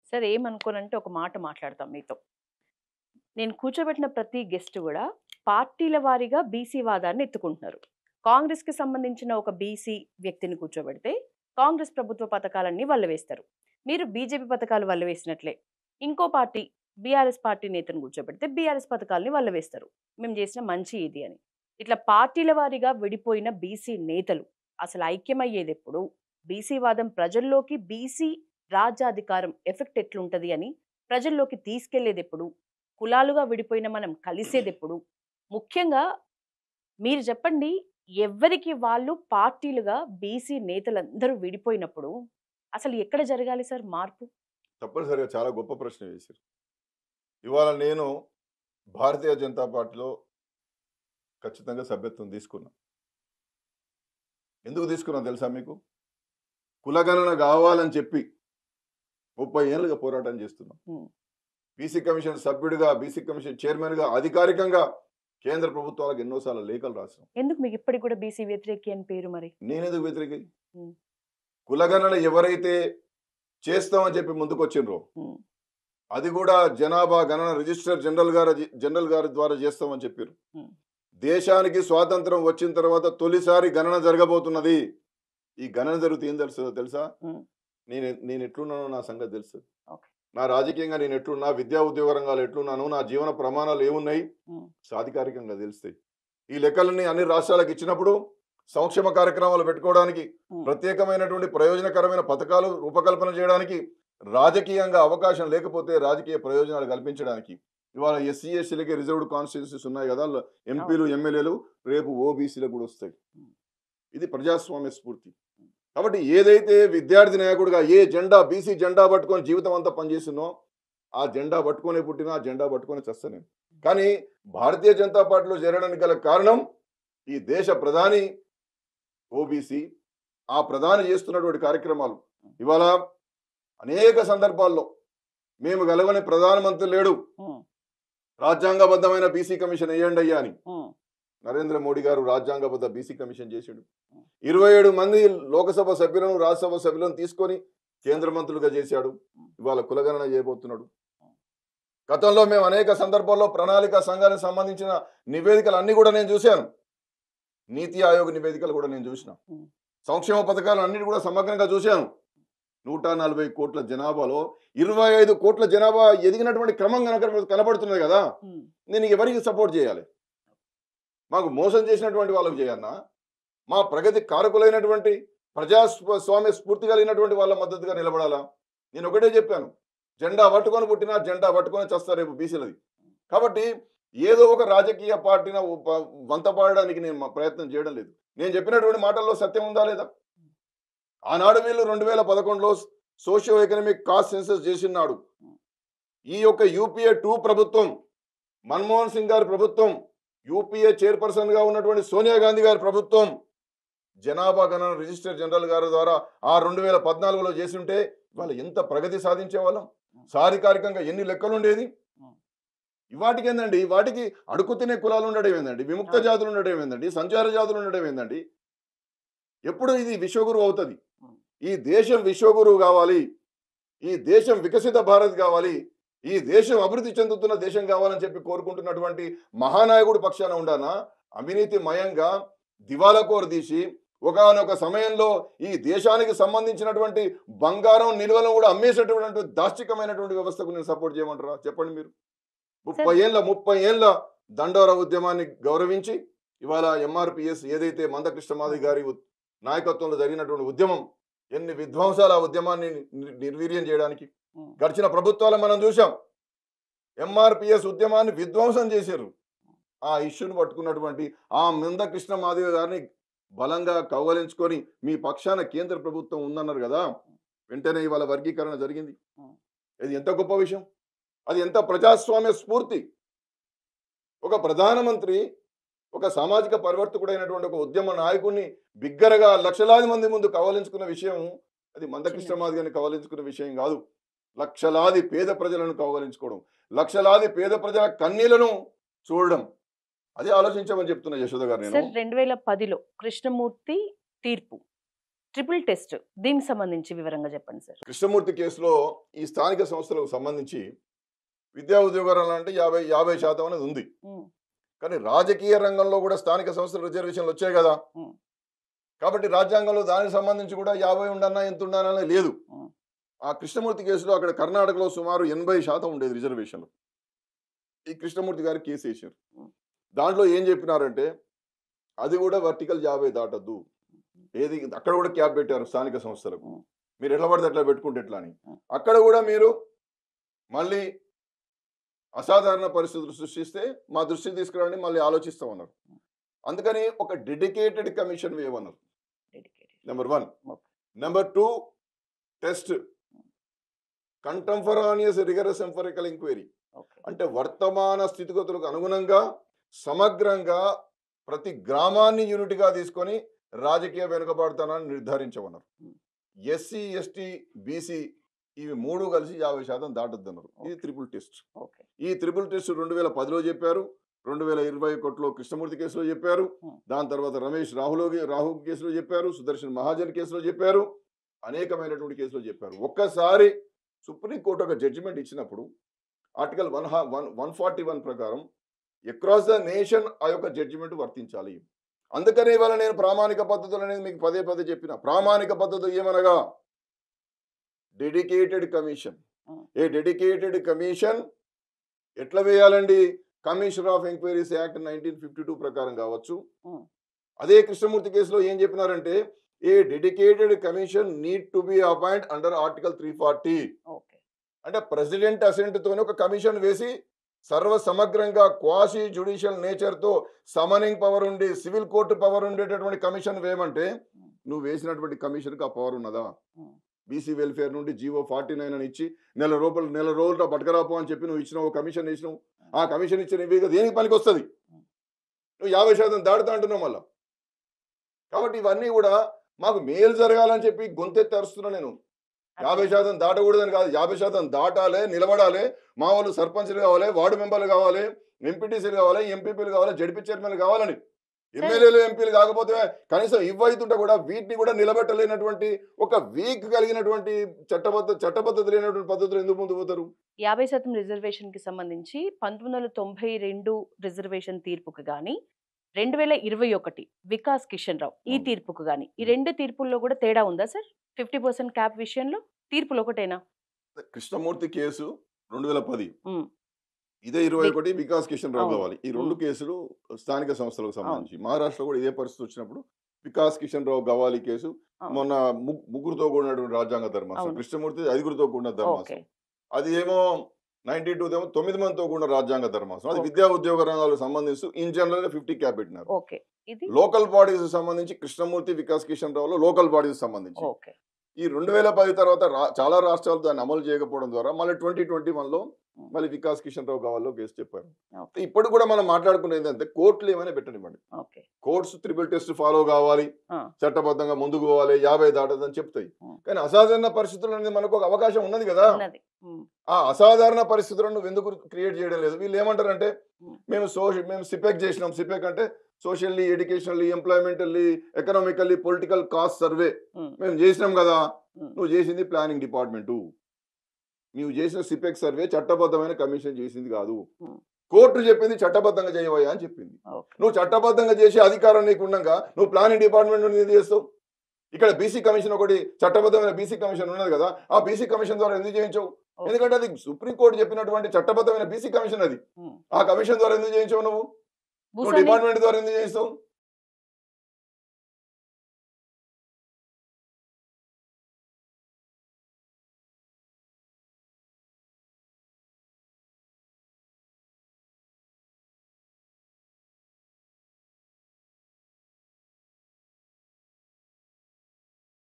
Sir ఏమనుకోనంటే ఒక మాట మాట్లాడతాం మీతో. నేను కూర్చోబెట్టిన ప్రతి గెస్ట్ గూడా పార్టీల వారీగా బీసీ వాదాన్ని ఎత్తుకుంటున్నారు. కాంగ్రెస్‌కి సంబంధించిన ఒక బీసీ వ్యక్తిని కూర్చోబెడితే కాంగ్రెస్ ప్రభుత్వ పథకాలన్నీ వల్లెవేస్తారు. మీరు బీజేపీ పథకాలు వల్లెవేసినట్లే. ఇంకో పార్టీ బీఆర్ఎస్ పార్టీ నేతను కూర్చోబెడితే బీఆర్ఎస్ పథకాల్ని వల్లెవేస్తారు. మేము చేసిన మంచి ఇది అని. ఇట్లా పార్టీల వారీగా విడిపోయిన బీసీ నేతలు అసలు ఐక్యమయ్యేదెప్పుడు? బీసీ వాదం ప్రజల్లోకి బీసీ రాజ్యాధికారం ఎఫెక్ట్ ఎట్లుంటది అని ప్రజల్లోకి తీసుకెళ్లేదెప్పుడు? కులాలుగా విడిపోయిన మనం కలిసేదెప్పుడు? ముఖ్యంగా మీరు చెప్పండి. ఎవ్వరికి వాళ్ళు పార్టీలుగా బీసీ నేతలందరూ విడిపోయినప్పుడు అసలు ఎక్కడ జరగాలి సార్ మార్పు? తప్పనిసరిగా చాలా గొప్ప ప్రశ్న వేశారు. ఇవాళ నేను భారతీయ జనతా పార్టీలో ఖచ్చితంగా సభ్యత్వం తీసుకున్నా. ఎందుకు తీసుకున్నా తెలుసా మీకు? కులగణన కావాలని చెప్పి 30 ఏళ్ళుగా పోరాటం చేస్తున్నాం. హ్మ్. బీసీ కమిషన్ సభ్యుడిగా, బీసీ కమిషన్ చైర్మన్‌గా అధికారికంగా కేంద్ర ప్రభుత్వాలకు ఎన్నోసార్లు లేఖలు రాసాం. ఎందుకు మీకు ఇప్పటికి కూడా బీసీ వ్యతిరేకి అని పేరు మరి? నేనెందుకు వ్యతిరేకి? హ్మ్. కులగణన ఎవరైతే చేస్తామని చెప్పి ముందుకొచ్చిండ్రో, హ్మ్. అది కూడా జనాభా గణన రిజిస్టర్ జనరల్ గారి ద్వారా చేస్తామని చెప్పారు. హ్మ్. దేశానికి స్వాతంత్రం వచ్చిన తర్వాత తొలిసారి గణన జరగబోతున్నది. ఈ గణన జరిగితే ఏం తెలుస్తుందో తెలుసా? హ్మ్. నేను ఎట్లున్నానో నా సంగతి తెలుసు. ఓకే. నా రాజకీయంగా నేను ఎట్లున్నా, విద్యా ఉద్యోగ రంగాలు ఎట్లున్నాను, నా జీవన ప్రమాణాలు ఏమున్నాయి హ్మ్. సాధికారికంగా తెలుస్తాయి. ఈ లెక్కలన్నీ అన్ని రాష్ట్రాలకు ఇచ్చినప్పుడు సంక్షేమ కార్యక్రమాలు పెట్టుకోవడానికి, హ్మ్. ప్రత్యేకమైనటువంటి ప్రయోజనకరమైన పథకాలు రూపకల్పన చేయడానికి, రాజకీయంగా అవకాశం లేకపోతే రాజకీయ ప్రయోజనాలు కల్పించడానికి, ఇవాళ ఎస్సీ ఎస్టీలకి రిజర్వ్డ్ కాన్స్టిట్యూన్సీస్ ఉన్నాయి కదా, ఎంపీలు అవును. ఎమ్మెల్యేలు రేపు ఓబీసీలకు కూడా వస్తాయి. హ్మ్. ఇది ప్రజాస్వామ్య స్ఫూర్తి. కాబట్టి ఏదైతే విద్యార్థి నాయకుడిగా ఏ జెండా బీసీ జెండా పట్టుకొని జీవితం అంతా పనిచేస్తున్నో, ఆ జెండా పట్టుకొని పుట్టినా ఆ జెండా పట్టుకొని చస్తా నేను. కానీ భారతీయ జనతా పార్టీలో చేరడానికి గల కారణం ఈ దేశ ప్రధాని ఓబీసీ, ఆ ప్రధాని చేస్తున్నటువంటి కార్యక్రమాలు. ఇవాళ అనేక సందర్భాల్లో మేము గెలవని ప్రధానమంత్రి లేడు, హ్మ్. రాజ్యాంగబద్ధమైన బీసీ కమిషన్ వేయండి అయ్యా అని హ్మ్. నరేంద్ర మోడీ గారు రాజ్యాంగబద్ధ బీసీ కమిషన్ చేశాడు. 27 మంది లోకసభ సభ్యులను, రాజ్యసభ సభ్యులను తీసుకొని కేంద్ర మంత్రులుగా చేశాడు. ఇవాళ కులగణన చేయబోతున్నాడు. గతంలో మేము అనేక సందర్భాల్లో ప్రణాళిక సంఘానికి సంబంధించిన నివేదికలు అన్ని కూడా నేను చూశాను. నీతి ఆయోగ్ నివేదికలు కూడా నేను చూసిన. హ్మ్. సంక్షేమ పథకాలు అన్నిటి కూడా సమగ్రంగా చూశాను. 140 కోట్ల జనాభాలో 25 కోట్ల జనాభా ఎదిగినటువంటి క్రమం కనబడుతున్నది కదా. హ్మ్. నేను ఎవరికి సపోర్ట్ చేయాలి? మాకు మోసం చేసినటువంటి వాళ్ళకు చేయన్నా, మా ప్రగతి కారకులైనటువంటి స్వామ్య స్ఫూర్తి కలిగినటువంటి వాళ్ళ మద్దతుగా నిలబడాలా? నేను ఒకటే చెప్పాను, జెండా పట్టుకొని పుట్టినా జెండా పట్టుకొని చస్తారు రేపు బీసీలది. కాబట్టి ఏదో ఒక రాజకీయ పార్టీని వంత పాడడానికి నేను మా ప్రయత్నం చేయడం లేదు. నేను చెప్పినటువంటి మాటల్లో సత్యం ఉందా లేదా? ఆనాడు వీళ్ళు 2011లో సోషియో ఎకనామిక్ కాస్ట్ సెన్సస్ చేసినాడు. ఈ యొక్క యూపీఏ 2 ప్రభుత్వం, మన్మోహన్ సింగ్ గారి ప్రభుత్వం, యూపీఏ చైర్పర్సన్ గా ఉన్నటువంటి సోనియా గాంధీ గారి ప్రభుత్వం జనాభా గణన రిజిస్టర్ జనరల్ గారి ద్వారా ఆ 2014లో చేస్తుంటే వాళ్ళు ఎంత ప్రగతి సాధించే వాళ్ళం, సాధికారికంగా ఎన్ని లెక్కలు ఉండేది. వాటికి ఏందండి, వాటికి అడుగు తినే కులాలు ఉండడం ఏందండి, విముక్త అవును. జాతులు ఉండడం ఏందండి, సంచార జాతులు ఉండడం ఏందండి? ఎప్పుడు ఇది విశ్వగురు అవుతుంది? ఈ దేశం విశ్వగురువు కావాలి, ఈ దేశం వికసిత భారత్ కావాలి, ఈ దేశం అభివృద్ధి చెందుతున్న దేశం కావాలని చెప్పి కోరుకుంటున్నటువంటి మహానాయకుడు పక్షాన ఉండానా అవినీతి మయంగా దివాలా కోరు తీసి ఒకానొక సమయంలో ఈ దేశానికి సంబంధించినటువంటి బంగారం నిల్వలను కూడా అమ్మేసేటటువంటి దాష్టికమైనటువంటి వ్యవస్థకు నేను సపోర్ట్ చేయమంటారా? చెప్పండి మీరు. సార్ 30 ఏళ్ళ దండోర ఉద్యమాన్ని గౌరవించి ఇవాళ ఎంఆర్పిఎస్ ఏదైతే మందకృష్ణ మాదిగ గారి నాయకత్వంలో జరిగినటువంటి ఉద్యమం, ఎన్ని విధ్వంసాల ఆ ఉద్యమాన్ని నిర్వీర్యం చేయడానికి హ్మ్. గడిచిన ప్రభుత్వాలు మనం చూసాం. ఎంఆర్పిఎస్ ఉద్యమాన్ని విధ్వంసం చేశారు. ఆ ఇష్యూను పట్టుకున్నటువంటి ఆ మందకృష్ణ మాదిగ గారిని బలంగా కౌగలించుకొని మీ పక్షాన కేంద్ర ప్రభుత్వం ఉందన్నారు కదా, వెంటనే ఇవాళ వర్గీకరణ జరిగింది. హ్మ్. ఇది ఎంత గొప్ప విషయం, అది ఎంత ప్రజాస్వామ్య స్ఫూర్తి. ఒక ప్రధానమంత్రి, ఒక సామాజిక పరివర్తకుడైనటువంటి ఒక ఉద్యమ నాయకుడిని బిగ్గరగా లక్షలాది మంది ముందు కవలించుకున్న విషయం అది మందకృష్ణ చిన్న మాదిగని కవలించుకున్న విషయం కాదు. లక్షలాది పేద ప్రజలను కవలించుకోవడం, లక్షలాది పేద ప్రజల కన్నీళ్లను చూడడం, అదే ఆలోచించమని చెప్తున్నా యశోద గారు నేను. సార్ 2010లో కృష్ణమూర్తి తీర్పు. ట్రిపుల్ టెస్ట్ దీనికి సంబంధించి వివరంగా చెప్పండి సార్. కృష్ణమూర్తి కేసులో ఈ స్థానిక సంస్థలకు సంబంధించి విద్యా ఉద్యోగాలు అంటే 50% అనేది ఉంది. కానీ రాజకీయ రంగంలో కూడా స్థానిక సంస్థల రిజర్వేషన్లు వచ్చాయి కదా. కాబట్టి రాజ్యాంగంలో దానికి సంబంధించి కూడా 50 ఉండన్నా ఎంత ఉండన్నా లేదు. ఆ కృష్ణమూర్తి కేసులో అక్కడ కర్ణాటకలో సుమారు 80% ఉండేది రిజర్వేషన్లు. ఈ కృష్ణమూర్తి గారు కేసు వేసారు. దాంట్లో ఏం చెప్పినారంటే అది కూడా వర్టికల్ 50 దాటద్దు. ఏది అక్కడ కూడా క్యాప్ పెట్టారు స్థానిక సంస్థలకు. మీరు ఎట్లా పడితే అట్లా పెట్టుకుంటే ఎట్లా అని. అక్కడ కూడా మీరు మళ్ళీ అసాధారణ పరిస్థితులు సృష్టిస్తే మా దృష్టికి తీసుకురండి, మళ్ళీ ఆలోచిస్తామన్నారు. అందుకని ఒక డెడికేటెడ్ కమిషన్ వేయమన్నారు. Number 1. Number 2 test contemporaneous rigorous empirical enquiry. అంటే వర్తమాన స్థితిగతులకు అనుగుణంగా సమగ్రంగా ప్రతి గ్రామాన్ని యూనిట్గా తీసుకొని రాజకీయ వెనుకబాటుతనాన్ని నిర్ధారించమన్నారు. ఎస్సీ ఎస్టీ బీసీ ఇవి 3 కలిసి 50% దాటొద్దన్నారు. ఇది ట్రిపుల్ టెస్ట్. ఈ ట్రిపుల్ టెస్ట్ 2010లో చెప్పారు, 2021లో కృష్ణమూర్తి కేసులో చెప్పారు, దాని తర్వాత రమేష్ రాహుల్ కేసులో చెప్పారు, సుదర్శన్ మహాజన్ కేసులో చెప్పారు, అనేకమైనటువంటి కేసులో చెప్పారు. ఒక్కసారి సుప్రీంకోర్టు ఒక జడ్జిమెంట్ ఇచ్చినప్పుడు ఆర్టికల్ 141 ప్రకారం అక్రాస్ ద నేషన్ ఆ యొక్క జడ్జిమెంట్ వర్తించాలి. అందుకనే ఇవాళ నేను ప్రామాణిక పద్ధతులు అనేది మీకు పదే చెప్పిన. ప్రామాణిక పద్ధతులు ఏమనగా డెడికేటెడ్ కమిషన్. ఏ డెడికేటెడ్ కమిషన్ ఎట్లా వేయాలండి? కమిషన్ ఆఫ్ ఎంక్వైరీస్ యాక్ట్ 1952 ప్రకారం కావచ్చు. అదే కృష్ణమూర్తి కేసులో ఏం చెప్పినారంటే a dedicated commission need to be appoint under article 340. అంటే ప్రెసిడెంట్ అసెంట్ తోనే ఒక కమిషన్ వేసి సర్వ సమగ్రంగా క్వాషీ జ్యుడిషియల్ నేచర్తో సమనింగ్ పవర్ ఉండి సివిల్ కోర్టు పవర్ ఉండేటటువంటి కమిషన్ వేయమంటే నువ్వు వేసినటువంటి కమిషన్కి ఆ పవర్ ఉన్నదా? బీసీ వెల్ఫేర్ నుండి జీవో 49 అని ఇచ్చి నెల రోజుల పట్టుకరాపో అని చెప్పి నువ్వు ఇచ్చినావు, కమిషన్ ఇచ్చినావు. ఆ కమిషన్ ఇచ్చిన ఇవి దేనికి పనికి వస్తుంది? నువ్వు 50% దాడుతా అంటున్నావు మళ్ళా. కాబట్టి ఇవన్నీ కూడా మాకు మేలు జరగాలని చెప్పి గొంతెత్తి అరుస్తున్నా నేను. 50% దాటకూడదని కాదు, 50% దాటాలి, నిలబడాలి. మా వాళ్ళు సర్పంచ్లు కావాలి, వార్డు మెంబర్లు కావాలి, ఎంపీటీసీలు కావాలి, ఎంపీపీలు కావాలి, జడ్పీ చైర్మన్లు కావాలని. ఎమ్మెల్యేలు ఎంపీలు కాకపోతే కనీసం ఇవ్వైతుంటే కూడా వీటిని కూడా నిలబెట్టలేనటువంటి ఒక వీక్ కలిగినటువంటి చట్టబద్ధత లేనటువంటి పద్ధతులు ఎందుకు ముందు పోతారు? 50% రిజర్వేషన్ కి సంబంధించి 1992 రిజర్వేషన్ తీర్పుకు గాని 2021 వికాస్ కిషన్ రావు ఈ తీర్పుకు గాని ఈ 2 తీర్పుల్లో కూడా తేడా ఉందా సార్? 50% క్యాప్ విషయంలో తీర్పులు ఒకటేనా? కృష్ణమూర్తి కేసు 2010, ఇదే 21 వికాస్ కిషన్ రావు కావాలి. ఈ 2 కేసులు స్థానిక సంస్థలకు సంబంధించి. మహారాష్ట్రలో కూడా ఇదే పరిస్థితి వచ్చినప్పుడు వికాస్ కిషన్ రావు గవాలి కేసు మొన్న ముగ్గురుతో కూడినటువంటి రాజ్యాంగ ధర్మాసనం, కృష్ణమూర్తి 5గురితో కూడిన ధర్మాసనం. అది ఏమో 92 ఏమో 9 మందితో కూడిన రాజ్యాంగ ధర్మాసనం. అది విద్యా ఉద్యోగ రంగాలకు సంబంధించి ఇన్ జనరల్ గా 50 క్యాప్ పెట్టినారు. లోకల్ బాడీస్ సంబంధించి కృష్ణమూర్తి వికాస్ కిషన్ రావులో లోకల్ బాడీస్ సంబంధించి ఈ 2010 తర్వాత చాలా రాష్ట్రాలు దాన్ని అమలు చేయకపోవడం ద్వారా మళ్ళీ 2021లో మళ్ళీ వికాస్ కిషన్ రావు కావాలో కేసు చెప్పారు. ఇప్పుడు కూడా మనం మాట్లాడుకునేది ఏంటంటే కోర్టులు ఏమైనా పెట్టనివ్వండి, కోర్ట్స్ ట్రిపుల్ టెస్ట్ ఫాలో కావాలి, చట్టబద్ధంగా ముందుకు పోవాలి, 50 దాటదని చెప్తాయి. కానీ అసాధారణ పరిస్థితులు అనేది మనకు ఒక అవకాశం ఉన్నది కదా. ఆ అసాధారణ పరిస్థితులను నువ్వు ఎందుకు క్రియేట్ చేయడం లేదు? వీళ్ళు ఏమంటారంటే మేము సిపెక్ చేసినాం. సిపెక్ అంటే socially, educationally, employmentally, economically, political caste survey మేము చేసినాం కదా. నువ్వు చేసింది ప్లానింగ్ డిపార్ట్మెంటు. నువ్వు చేసిన సిపెక్ సర్వే చట్టబద్ధమైన కమిషన్ చేసింది కాదు. కోర్టు చెప్పింది చట్టబద్ధంగా చేయవయ్యా అని చెప్పింది. నువ్వు చట్టబద్ధంగా చేసే అధికారం నీకు ఉండగా నువ్వు ప్లానింగ్ డిపార్ట్మెంట్ నుండి ఎందుకు చేస్తావు? ఇక్కడ బీసీ కమిషన్ ఒకటి చట్టబద్ధమైన బీసీ కమిషన్ ఉన్నది కదా, ఆ బీసీ కమిషన్ ద్వారా ఎందుకు చేయించవు? ఎందుకంటే అది సుప్రీంకోర్టు చెప్పినటువంటి చట్టబద్ధమైన బీసీ కమిషన్. అది ఆ కమిషన్ ద్వారా ఎందుకు చేయించవు? నువ్వు డిపార్ట్మెంట్ ద్వారా ఎందుకు చేయిస్తావు?